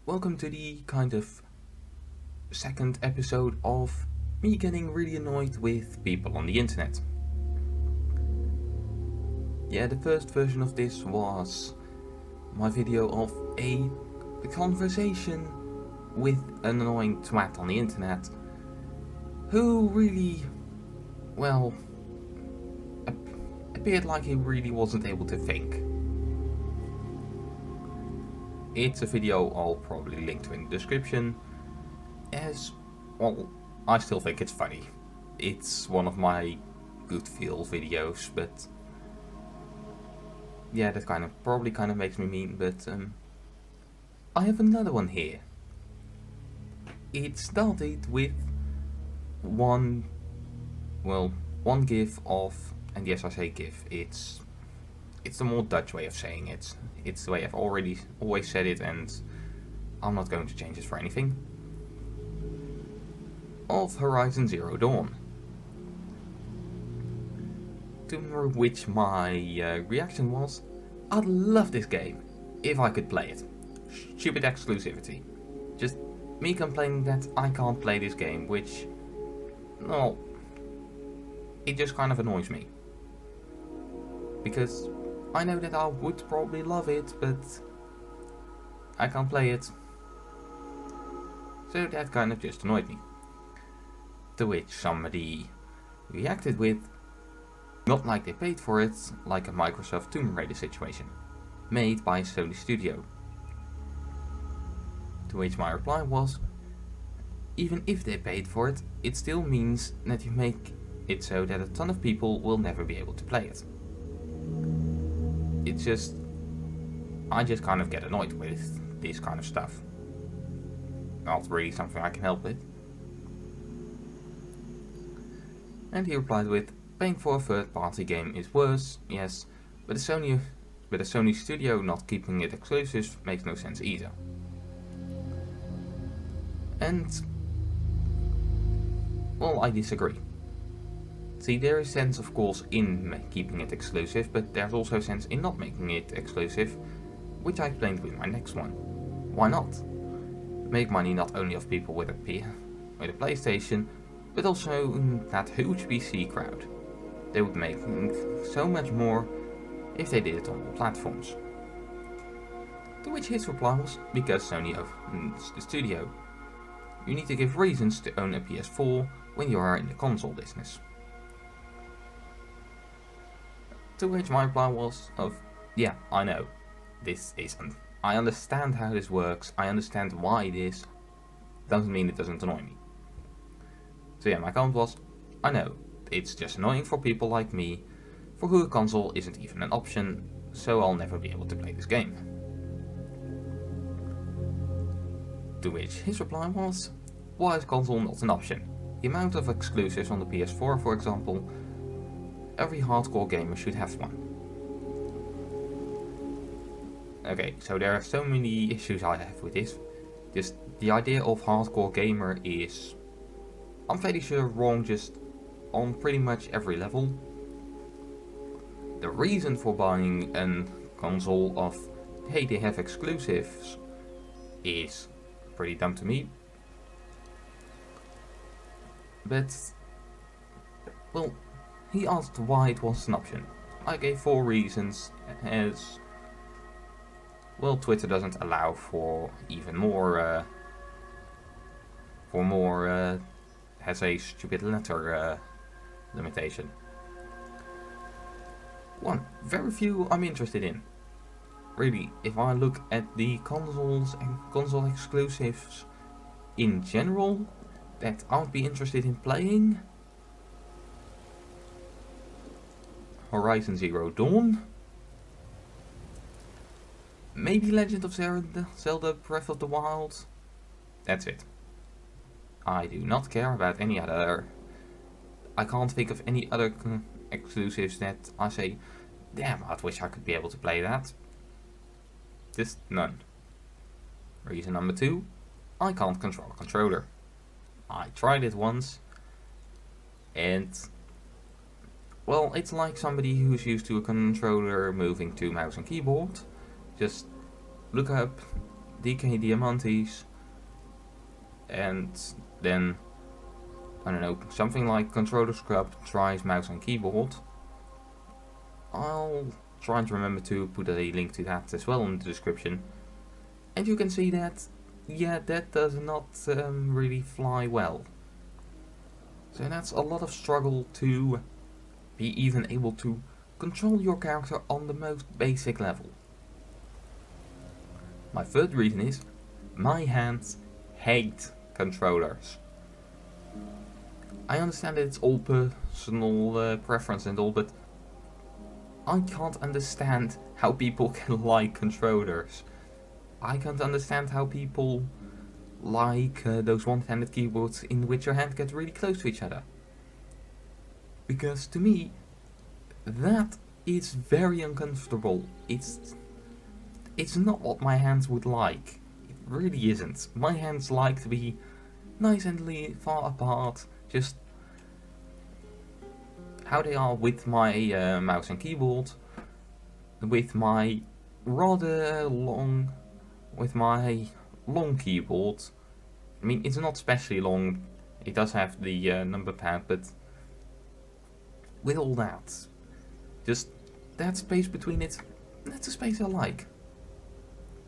welcome to the kind of second episode of me getting really annoyed with people on the internet. Yeah, the first version of this was my video of a conversation with an annoying twat on the internet who really, well, appeared like he really wasn't able to think. It's a video I'll probably link to in the description, as, well, I still think it's funny. It's one of my good feel videos, but yeah, that probably makes me mean, but I have another one here. It started with one gif of, and yes, I say gif, it's the more Dutch way of saying it. It's the way I've always said it, and I'm not going to change it for anything. Of Horizon Zero Dawn. To which my reaction was, I'd love this game if I could play it. Stupid exclusivity. Just me complaining that I can't play this game, which, well, it just kind of annoys me. Because I know that I would probably love it, but I can't play it. So that kind of just annoyed me. To which somebody reacted with, not like they paid for it, like a Microsoft Tomb Raider situation, made by Sony Studio. To which my reply was, even if they paid for it, it still means that you make it so that a ton of people will never be able to play it. It's just, I just kind of get annoyed with this kind of stuff. Not really something I can help with. And he replied with, paying for a third-party game is worse, yes, but a Sony studio not keeping it exclusive makes no sense either. And, well, I disagree. See, there is sense, of course, in keeping it exclusive, but there's also sense in not making it exclusive, which I explained with my next one. Why not? Make money not only off people with a PlayStation, but also in that huge PC crowd. They would make so much more if they did it on all platforms. To which his reply was, because Sony owns the studio. You need to give reasons to own a ps4 when you are in the console business. To which my reply was yeah, I know, this isn't. I understand how this works, I understand why it is, doesn't mean it doesn't annoy me. So yeah, my comment was, I know, it's just annoying for people like me, for who a console isn't even an option, so I'll never be able to play this game. To which his reply was, why is console not an option? The amount of exclusives on the PS4, for example, every hardcore gamer should have one. Okay, so there are so many issues I have with this. Just the idea of hardcore gamer is, I'm fairly sure, wrong just on pretty much every level. The reason for buying a console of, hey, they have exclusives, is pretty dumb to me. But, well, he asked why it was an option. I gave 4 reasons, as, well, Twitter doesn't allow for even more, has a stupid letter limitation. One, very few I'm interested in. Really, if I look at the consoles and console exclusives in general that I would be interested in playing, Horizon Zero Dawn, maybe Legend of Zelda Breath of the Wild, that's it. I do not care about any other, I can't think of any other exclusives that I say, damn, I wish I could be able to play that. Just none. Reason number 2, I can't control a controller. I tried it once, and, well, it's like somebody who's used to a controller moving to mouse and keyboard. Just look up DK Diamantes, and then, I don't know, something like Controller Scrub tries mouse and keyboard. I'll try to remember to put a link to that as well in the description. And you can see that, yeah, that does not really fly well. So that's a lot of struggle to be even able to control your character on the most basic level. My third reason is, my hands hate controllers. I understand that it's all personal preference and all, but I can't understand how people can like controllers. I can't understand how people like those one-handed keyboards in which your hand gets really close to each other. Because to me, that is very uncomfortable. It's not what my hands would like. It really isn't. My hands like to be nice and far apart, just how they are with my mouse and keyboard, with my long keyboard. I mean, it's not especially long, it does have the number pad, but with all that, just that space between it, that's a space I like.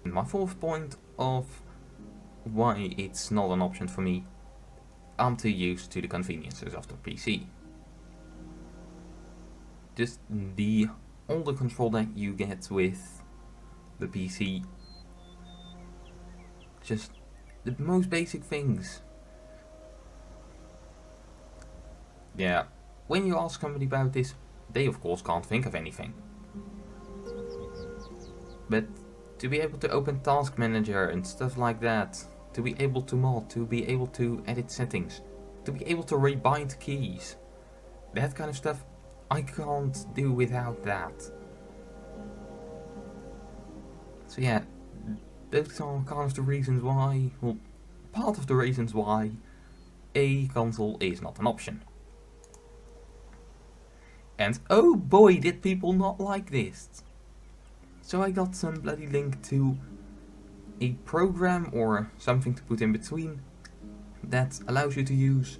And my fourth point of why it's not an option for me, I'm too used to the conveniences of the PC. Just all the control that you get with the PC, just the most basic things. Yeah, when you ask somebody about this, they of course can't think of anything. But to be able to open Task Manager and stuff like that, to be able to mod, to be able to edit settings, to be able to rebind keys, that kind of stuff, I can't do without that. So yeah, those are kind of the reasons why, well, part of the reasons why a console is not an option. And oh boy, did people not like this. So I got some bloody link to a program or something to put in between that allows you to use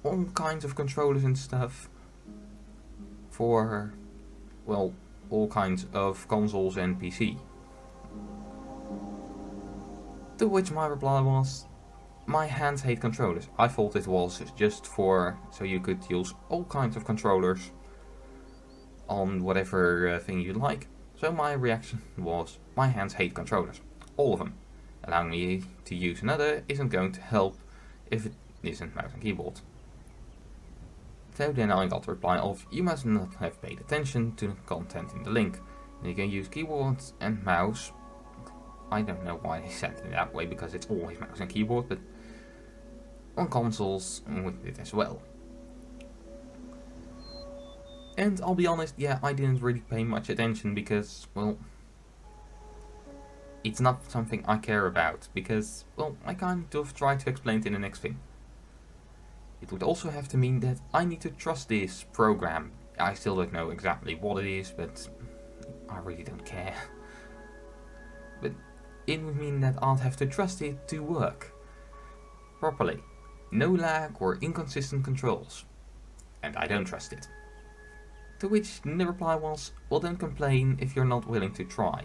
all kinds of controllers and stuff for, well, all kinds of consoles and PC. To which my reply was, my hands hate controllers. I thought it was just for so you could use all kinds of controllers on whatever thing you like. So my reaction was, my hands hate controllers. All of them. Allowing me to use another isn't going to help if it isn't mouse and keyboard. So then I got the reply of, you must not have paid attention to the content in the link. And you can use keyboards and mouse. I don't know why they said it that way, because it's always mouse and keyboard, but on consoles with it as well. And I'll be honest, yeah, I didn't really pay much attention because, well, it's not something I care about, because, well, I kind of try to explain it in the next thing. It would also have to mean that I need to trust this program. I still don't know exactly what it is, but I really don't care. But it would mean that I'll have to trust it to work properly. No lag or inconsistent controls. And I don't trust it. To which the reply was, well, don't complain if you're not willing to try.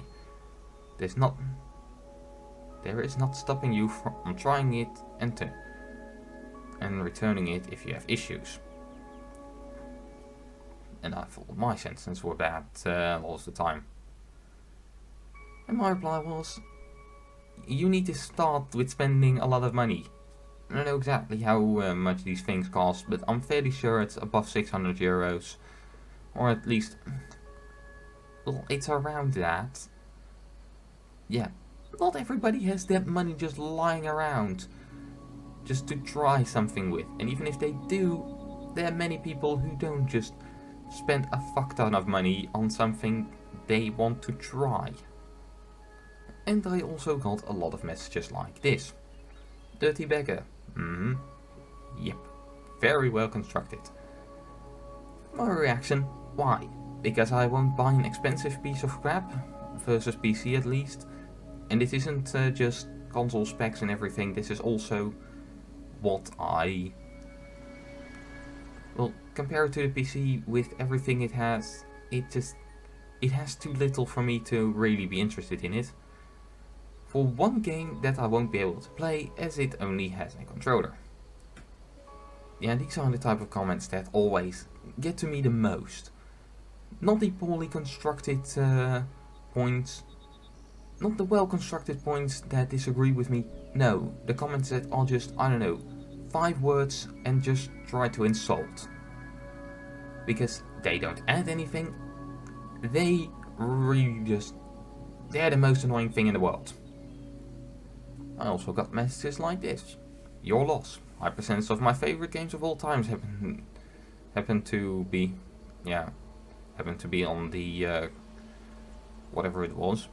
There is not stopping you from trying it and returning it if you have issues. And I thought my sentences were bad a lot of the time. And my reply was, you need to start with spending a lot of money. I don't know exactly how much these things cost, but I'm fairly sure it's above 600 euros. Or at least, well, it's around that. Yeah, not everybody has that money just lying around just to try something with. And even if they do, there are many people who don't just spend a fuck ton of money on something they want to try. And I also got a lot of messages like this. Dirty beggar. Yep. Very well constructed. My reaction, why? Because I won't buy an expensive piece of crap, versus PC at least. And this isn't just console specs and everything, this is also what I... Well, compared to the PC with everything it has too little for me to really be interested in it. For one game that I won't be able to play as it only has a controller. Yeah, these are the type of comments that always get to me the most. Not the poorly constructed points, not the well constructed points that disagree with me. No, the comments that are just, I don't know, 5 words and just try to insult. Because they don't add anything, they really just, they're the most annoying thing in the world. I also got messages like this. Your loss. 5% of my favorite games of all times happen to be on the whatever it was,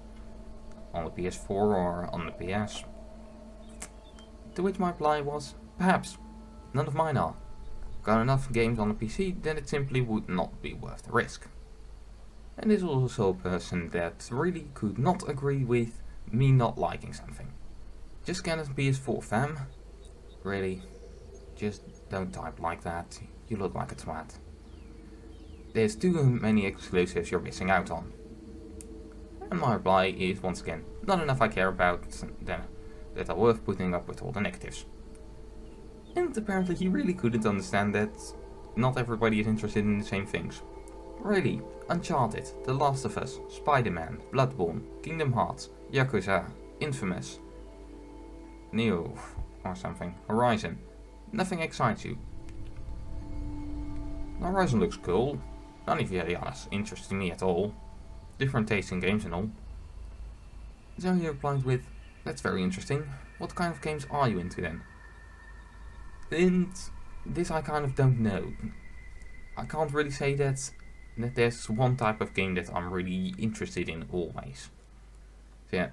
on the ps4 or on the PS. To which my reply was, perhaps, none of mine are. Got enough games on the PC that it simply would not be worth the risk. And this was also a person that really could not agree with me not liking something. Just get a ps4 fam. Really, just don't type like that, you look like a twat. There's too many exclusives you're missing out on. And my reply is once again, not enough I care about that are worth putting up with all the negatives. And apparently he really couldn't understand that not everybody is interested in the same things. Really, Uncharted, The Last of Us, Spider-Man, Bloodborne, Kingdom Hearts, Yakuza, Infamous, Neo, or something, Horizon. Nothing excites you. Horizon looks cool. None of the others interesting me at all. Different taste in games and all. So he replied with, that's very interesting. What kind of games are you into then? And this I kind of don't know. I can't really say that there's one type of game that I'm really interested in always. So yeah,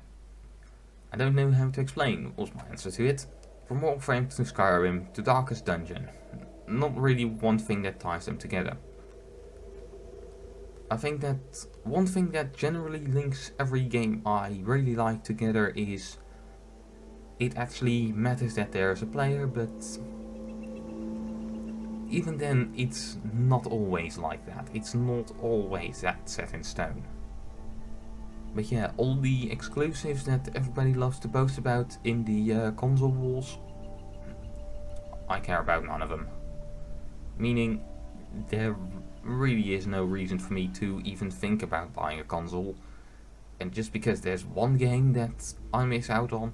I don't know how to explain was my answer to it. From Warframe to Skyrim to Darkest Dungeon, not really one thing that ties them together. I think that one thing that generally links every game I really like together is it actually matters that there's a player, but even then it's not always like that. It's not always that set in stone. But yeah, all the exclusives that everybody loves to boast about in the console wars, I care about none of them. Meaning, there really is no reason for me to even think about buying a console. And just because there's one game that I miss out on,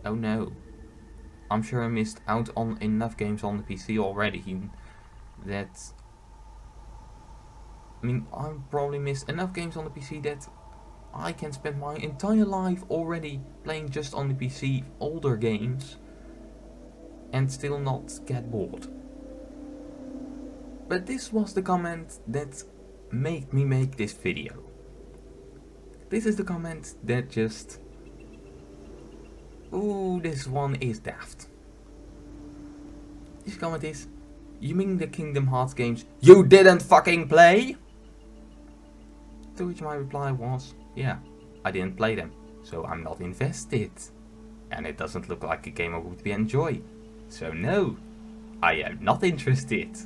oh no. I'm sure I missed out on enough games on the PC already that... I mean, I probably missed enough games on the PC that I can spend my entire life already playing just on the PC older games and still not get bored. But this was the comment that made me make this video. This is the comment that just... Ooh, this one is daft. This comment is, you mean the Kingdom Hearts games you didn't fucking play? To which my reply was, yeah, I didn't play them, so I'm not invested. And it doesn't look like a game I would enjoy. So no, I am not interested.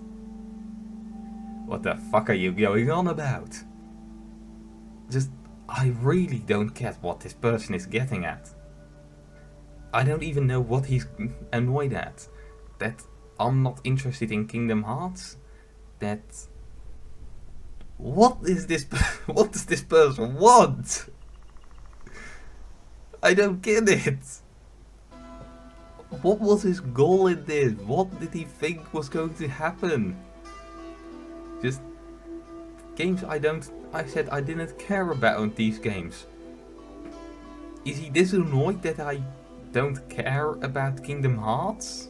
What the fuck are you going on about? Just, I really don't get what this person is getting at. I don't even know what he's annoyed at. That I'm not interested in Kingdom Hearts? That... What is this? What does this person want? I don't get it. What was his goal in this? What did he think was going to happen? Just... Games I said I didn't care about these games. Is he this annoyed that I don't care about Kingdom Hearts?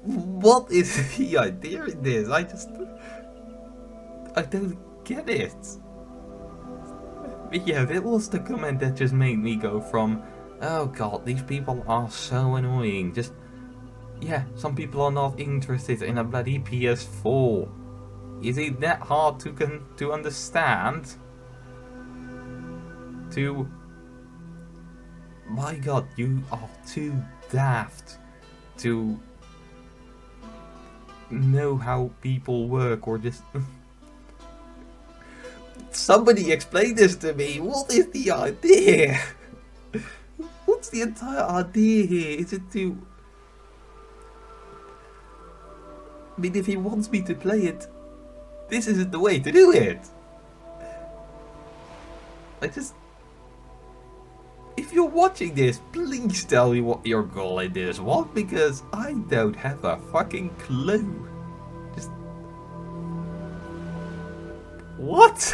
What is the idea in this? I don't get it. But yeah, that was the comment that just made me go from, oh god, these people are so annoying. Just, yeah, some people are not interested in a bloody PS4. Is it that hard to understand? To My god, you are too daft to know how people work or just... Somebody explain this to me. What is the idea? What's the entire idea here? Is it to... I mean, if he wants me to play it, this isn't the way to do it. If you're watching this, please tell me what your goal in this was, because I don't have a fucking clue. Just... What?